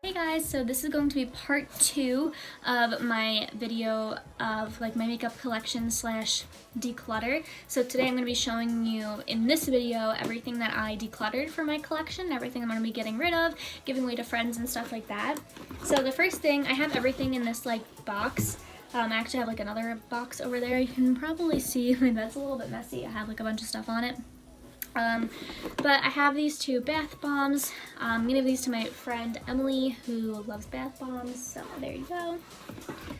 Hey guys, so this is going to be part 2 of my video of like my makeup collection slash declutter. So today I'm going to be showing you in this video everything that I decluttered for my collection, everything I'm going to be getting rid of, giving away to friends and stuff like that. So the first thing, I have everything in this like box. I actually have like another box over there. You can probably see that's a little bit messy. I have like a bunch of stuff on it. But I have these 2 bath bombs. I'm gonna give these to my friend Emily, who loves bath bombs, so there you go.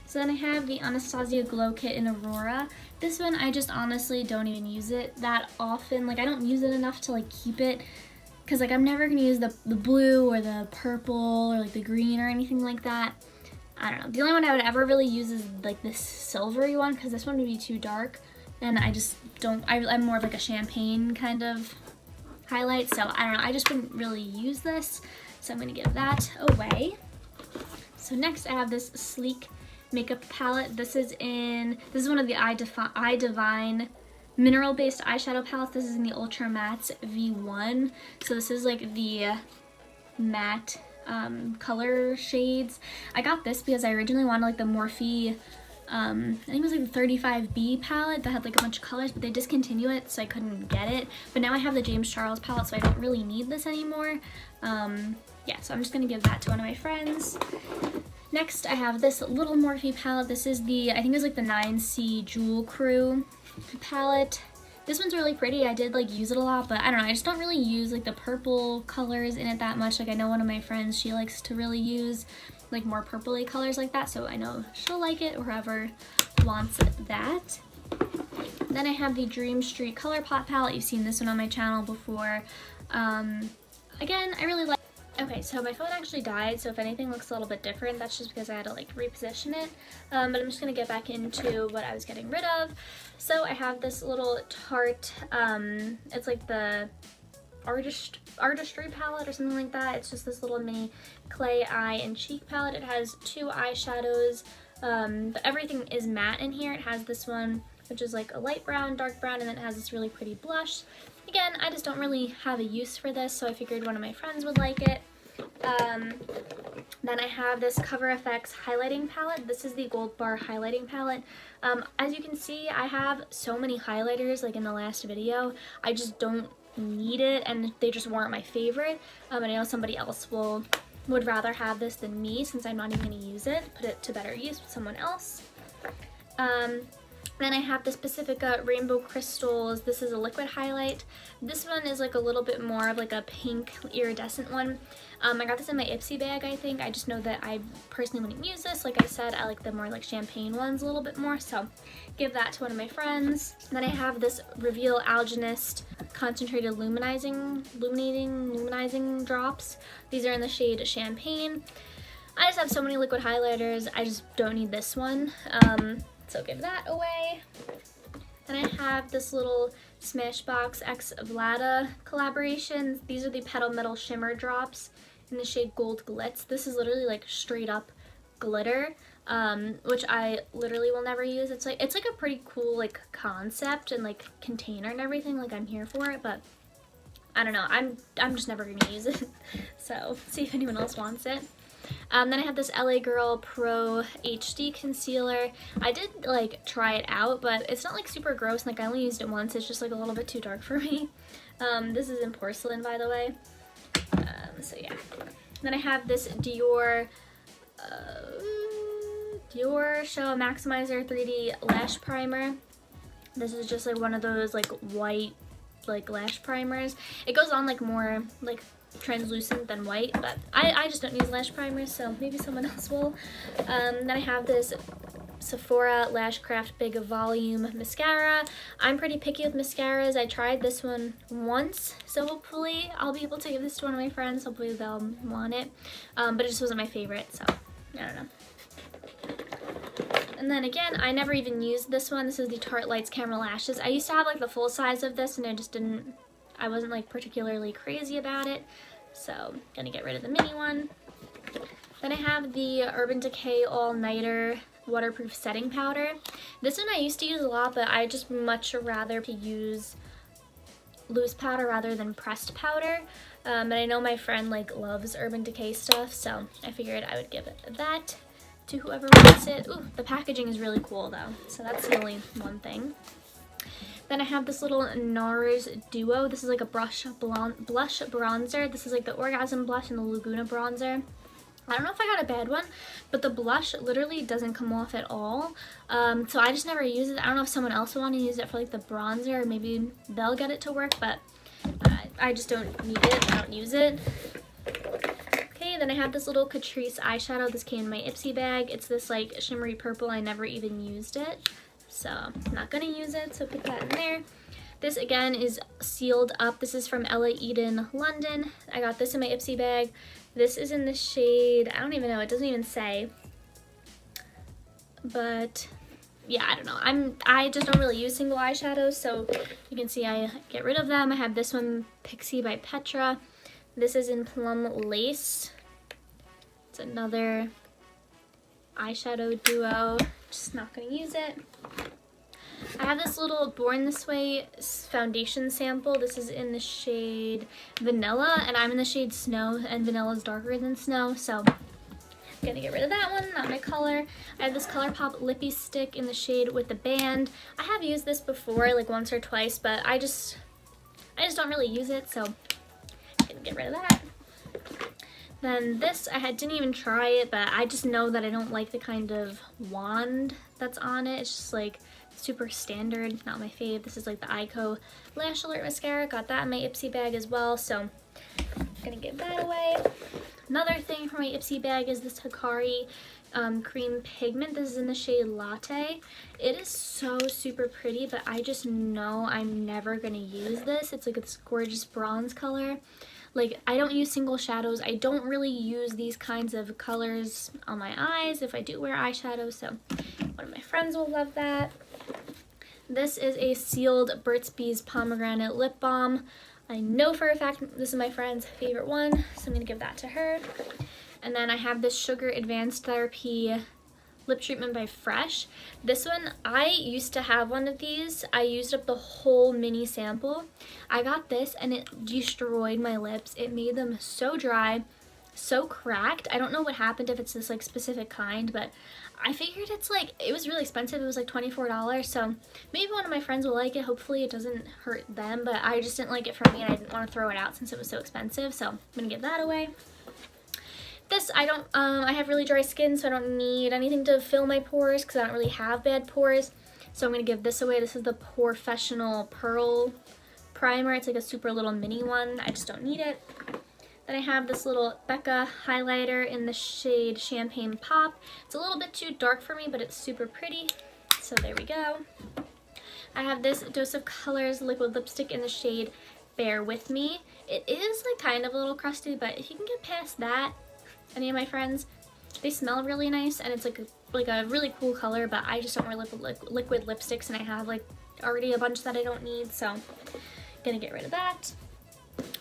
So then I have the Anastasia Glow Kit in Aurora. This one, I just honestly don't even use it that often. Like, I don't use it enough to like keep it, because like I'm never gonna use the blue or the purple or like the green or anything like that. I don't know. The only one I would ever really use is like this silvery one, because this one would be too dark. And I just don't, I'm more of like a champagne kind of highlight, so I don't know, I just wouldn't really use this, so I'm gonna give that away. So next I have this sleek makeup palette. This is one of the I Divine mineral based eyeshadow palettes. This is in the Ultra Mattes V1. So this is like the matte color shades. I got this because I originally wanted like the Morphe I think it was like the 35B palette that had like a bunch of colors, but they discontinue it, so I couldn't get it. But now I have the James Charles palette, so I don't really need this anymore. Yeah, so I'm just gonna give that to one of my friends. Next, I have this little Morphe palette. This is the, I think it's like the 9C Jewel Crew palette. This one's really pretty. I did like use it a lot, but I don't know, I just don't really use like the purple colors in it that much. Like I know one of my friends, she likes to really use like more purpley colors like that, so I know she'll like it, or whoever wants that. Then I have the Dream Street ColourPop palette. You've seen this one on my channel before. Again, I really like. Okay, so my phone actually died, so if anything looks a little bit different, that's just because I had to like reposition it. But I'm just gonna get back into what I was getting rid of. So I have this little Tarte, it's like the artistry palette or something like that. It's just this little mini clay eye and cheek palette. It has 2 eyeshadows, but everything is matte in here. It has this one, which is like a light brown, dark brown, and then it has this really pretty blush. Again, I just don't really have a use for this, so I figured one of my friends would like it. Then I have this Cover FX highlighting palette. This is the Gold Bar highlighting palette. As you can see, I have so many highlighters like in the last video. I just don't need it, and they just weren't my favorite. I know somebody else would rather have this than me, since I'm not even going to use it, put it to better use with someone else. Then I have this Pacifica Rainbow Crystals. This is a liquid highlight. This one is like a little bit more of like a pink iridescent one. I got this in my Ipsy bag, I think. I just know that I personally wouldn't use this. Like I said, I like the more like champagne ones a little bit more, so give that to one of my friends. Then I have this Reveal Algenist Concentrated Luminizing Drops. These are in the shade Champagne. I just have so many liquid highlighters, I just don't need this one. So give that away. Then I have this little Smashbox X Vlada collaboration. These are the Petal Metal Shimmer Drops in the shade Gold Glitz. This is literally like straight up glitter, which I literally will never use. It's like a pretty cool like concept and like container and everything. Like I'm here for it, but I don't know. I'm just never gonna use it. So see if anyone else wants it. Then I have this LA Girl Pro HD concealer. I did like try it out, but it's not like super gross. Like I only used it once. It's just like a little bit too dark for me. This is in porcelain, by the way. So yeah. Then I have this Dior Show Maximizer 3D Lash Primer. This is just like one of those like white like lash primers. It goes on like more like translucent than white, but I just don't use lash primers, so maybe someone else will. Then I have this Sephora Lashcraft Big Volume Mascara. I'm pretty picky with mascaras. I tried this one once, so hopefully I'll be able to give this to one of my friends. Hopefully they'll want it, but it just wasn't my favorite, so I don't know. And then again, I never even used this one. This is the Tarte Lights Camera Lashes. I used to have like the full size of this, and I wasn't like particularly crazy about it, so gonna get rid of the mini one. Then I have the Urban Decay All Nighter Waterproof Setting Powder. This one I used to use a lot, but I just much rather use loose powder rather than pressed powder. And I know my friend like loves Urban Decay stuff, so I figured I would give it that to whoever wants it. Ooh, the packaging is really cool though, so that's the only one thing. Then I have this little NARS Duo. This is like a blush bronzer. This is like the Orgasm blush and the Laguna bronzer. I don't know if I got a bad one, but the blush literally doesn't come off at all. So I just never use it. I don't know if someone else will want to use it for like the bronzer, or maybe they'll get it to work, but I just don't need it. I don't use it. Okay, then I have this little Catrice eyeshadow. This came in my Ipsy bag. It's this like shimmery purple. I never even used it, so I'm not gonna use it, so put that in there. This again is sealed up. This is from Ella Eden, London. I got this in my Ipsy bag. This is in the shade, I don't even know, it doesn't even say. But yeah, I don't know. I just don't really use single eyeshadows, so you can see I get rid of them. I have this one, Pixie by Petra. This is in Plum Lace. It's another eyeshadow duo. Just not gonna use it. I have this little Born This Way foundation sample. This is in the shade Vanilla, and I'm in the shade Snow, and Vanilla is darker than Snow, so I'm gonna get rid of that one, not my color. I have this ColourPop Lippy Stick in the shade With the Band. I have used this before, like once or twice, but I just don't really use it, so I'm gonna get rid of that. Then this, didn't even try it, but I just know that I don't like the kind of wand that's on it. It's just like super standard, not my fave. This is like the Ico Lash Alert Mascara. Got that in my Ipsy bag as well, so I'm gonna give that away. Another thing from my Ipsy bag is this Hikari cream pigment. This is in the shade Latte. It is so super pretty, but I just know I'm never gonna use this. It's like this gorgeous bronze color. Like, I don't use single shadows. I don't really use these kinds of colors on my eyes if I do wear eyeshadow, so one of my friends will love that. This is a sealed Burt's Bees Pomegranate Lip Balm. I know for a fact this is my friend's favorite one, so I'm going to give that to her. And then I have this Sugar Advanced Therapy Lip Treatment by Fresh. This one, I used to have one of these. I used up the whole mini sample. I got this and it destroyed my lips. It made them so dry, so cracked. I don't know what happened, if it's this like specific kind, but I figured it's like, it was really expensive. It was like $24, so maybe one of my friends will like it. Hopefully it doesn't hurt them, but I just didn't like it for me and I didn't want to throw it out since it was so expensive, so I'm gonna give that away. This, I have really dry skin, so I don't need anything to fill my pores because I don't really have bad pores. So I'm going to give this away. This is the Professional Pearl Primer. It's like a super little mini one. I just don't need it. Then I have this little Becca highlighter in the shade Champagne Pop. It's a little bit too dark for me, but it's super pretty. So there we go. I have this Dose of Colors liquid lipstick in the shade Bear With Me. It is like kind of a little crusty, but if you can get past that, any of my friends, they smell really nice, and it's like a really cool color, but I just don't wear liquid lipsticks, and I have like already a bunch that I don't need, so I'm gonna get rid of that.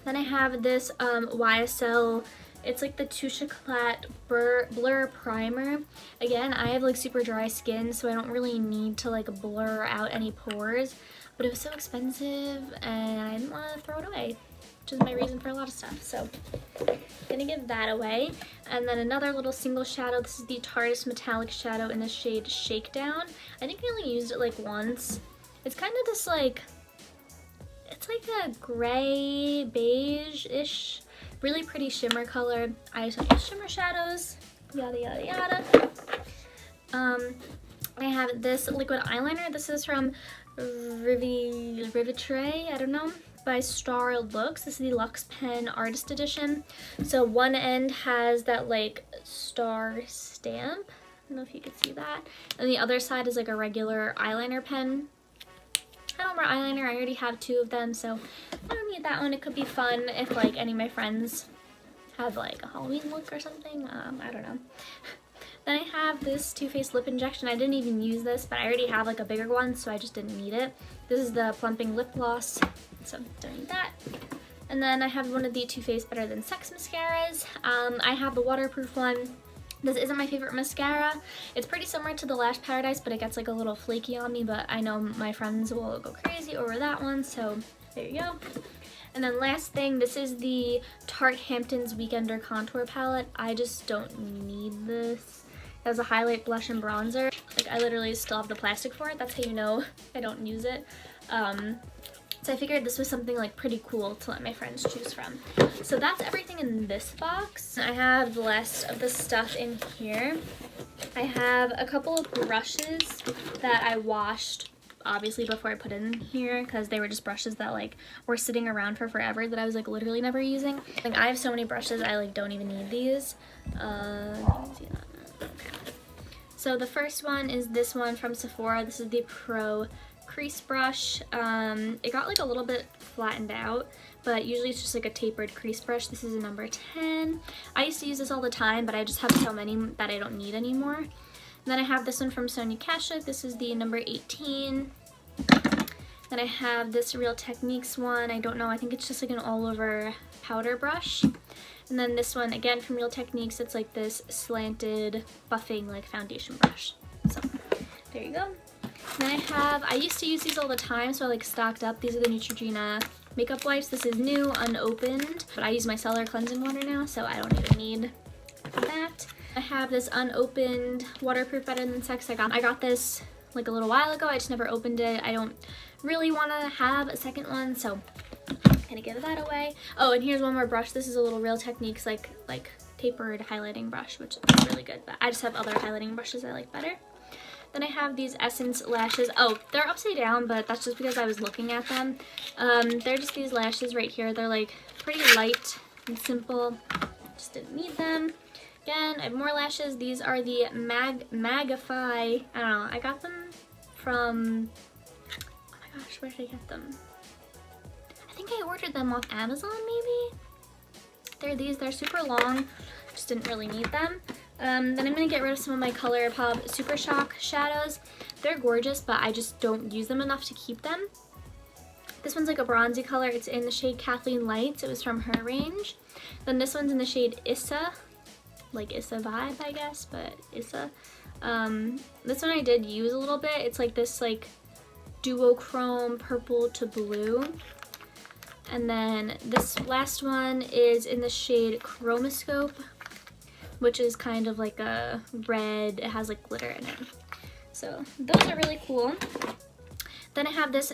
Then I have this YSL, it's like the Touche Éclat Blur Primer. Again, I have like super dry skin, so I don't really need to like blur out any pores, but it was so expensive and I didn't want to throw it away, which is my reason for a lot of stuff, so I'm gonna give that away. And then another little single shadow. This is the Tarte Metallic Shadow in the shade Shakedown. I think I only used it like once. It's kind of this like, it's like a gray beige-ish, really pretty shimmer color. I just use shimmer shadows, yada yada yada. I have this liquid eyeliner. This is from Rivitre, I don't know, by Star Looks. This is the Luxe Pen Artist Edition. So one end has that like star stamp. I don't know if you can see that. And the other side is like a regular eyeliner pen. I don't wear eyeliner. I already have two of them, so I don't need that one. It could be fun if like any of my friends have like a Halloween look or something. I don't know. Then I have this Too Faced Lip Injection. I didn't even use this, but I already have like a bigger one, so I just didn't need it. This is the Plumping Lip Gloss, so don't need that. And then I have one of the Too Faced Better Than Sex mascaras. I have the waterproof one. This isn't my favorite mascara. It's pretty similar to the Lash Paradise, but it gets like a little flaky on me, but I know my friends will go crazy over that one, so there you go. And then last thing, this is the Tarte Hamptons Weekender Contour Palette. I just don't need this. It has a highlight, blush, and bronzer. Like, I literally still have the plastic for it. That's how you know I don't use it. So I figured this was something like pretty cool to let my friends choose from. So that's everything in this box. I have the rest of the stuff in here. I have a couple of brushes that I washed obviously before I put in here, because they were just brushes that like were sitting around for forever that I was like literally never using. Like, I have so many brushes I like don't even need these. Okay. So the first one is this one from Sephora. This is the Pro Crease brush. It got like a little bit flattened out, but usually it's just like a tapered crease brush. This is a number 10. I used to use this all the time, but I just have so many that I don't need anymore. And then I have this one from Sonia Kashuk. This is the number 18. Then I have this Real Techniques one. I don't know, I think it's just like an all-over powder brush. And then this one, again from Real Techniques, it's like this slanted buffing like foundation brush. So there you go. Then I used to use these all the time, so I like stocked up. These are the Neutrogena makeup wipes. This is new, unopened, but I use my Cellar cleansing water now, so I don't even need that. I have this unopened waterproof Better Than Sex. I got this like a little while ago. I just never opened it. I don't really want to have a second one, so I'm gonna give that away. Oh, and here's one more brush. This is a little Real Techniques like tapered highlighting brush, which is really good, but I just have other highlighting brushes I like better. Then I have these Essence lashes. Oh, they're upside down, but that's just because I was looking at them. They're just these lashes right here. They're like pretty light and simple. Just didn't need them. Again, I have more lashes. These are the Magify. I don't know. I got them from, oh my gosh, where did I get them? I think I ordered them off Amazon maybe? They're super long. Just didn't really need them. Then I'm going to get rid of some of my ColourPop Super Shock shadows. They're gorgeous, but I just don't use them enough to keep them. This one's like a bronzy color. It's in the shade Kathleen Lights. It was from her range. Then this one's in the shade Issa. Like Issa Vibe, I guess, but Issa. This one I did use a little bit. It's like this like duochrome purple to blue. And then this last one is in the shade Chromoscope, which is kind of like a red. It has like glitter in it. So those are really cool. Then I have this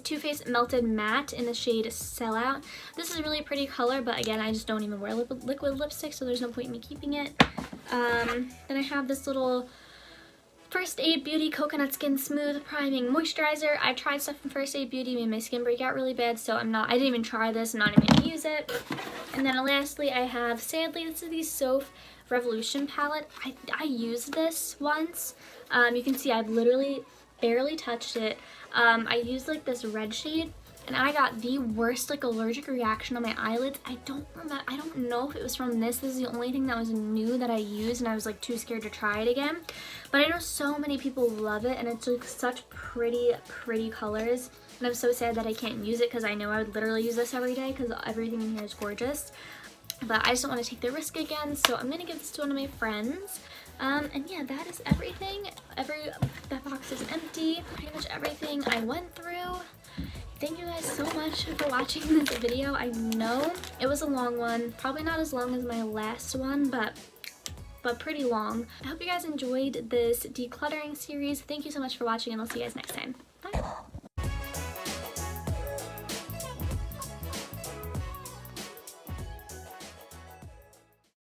Too Faced Melted Matte in the shade Sellout. This is a really pretty color, but again, I just don't even wear liquid lipstick, so there's no point in me keeping it. Then I have this little First Aid Beauty Coconut Skin Smooth Priming Moisturizer. I tried stuff from First Aid Beauty, made my skin break out really bad, so I didn't even try this. I'm not even gonna use it. And then lastly, I have, sadly, this is the Soph Revolution palette. I used this once. You can see I've literally barely touched it. I used like this red shade, and I got the worst like allergic reaction on my eyelids. I don't know if it was from this. This is the only thing that was new that I used, and I was like too scared to try it again. But I know so many people love it, and it's like such pretty colors. And I'm so sad that I can't use it, because I know I would literally use this every day because everything in here is gorgeous. But I just don't want to take the risk again, so I'm gonna give this to one of my friends. And yeah, that is everything. That box is empty. Pretty much everything I went through. Thank you guys so much for watching this video. I know it was a long one, probably not as long as my last one, but pretty long. I hope you guys enjoyed this decluttering series. Thank you so much for watching, and I'll see you guys next time.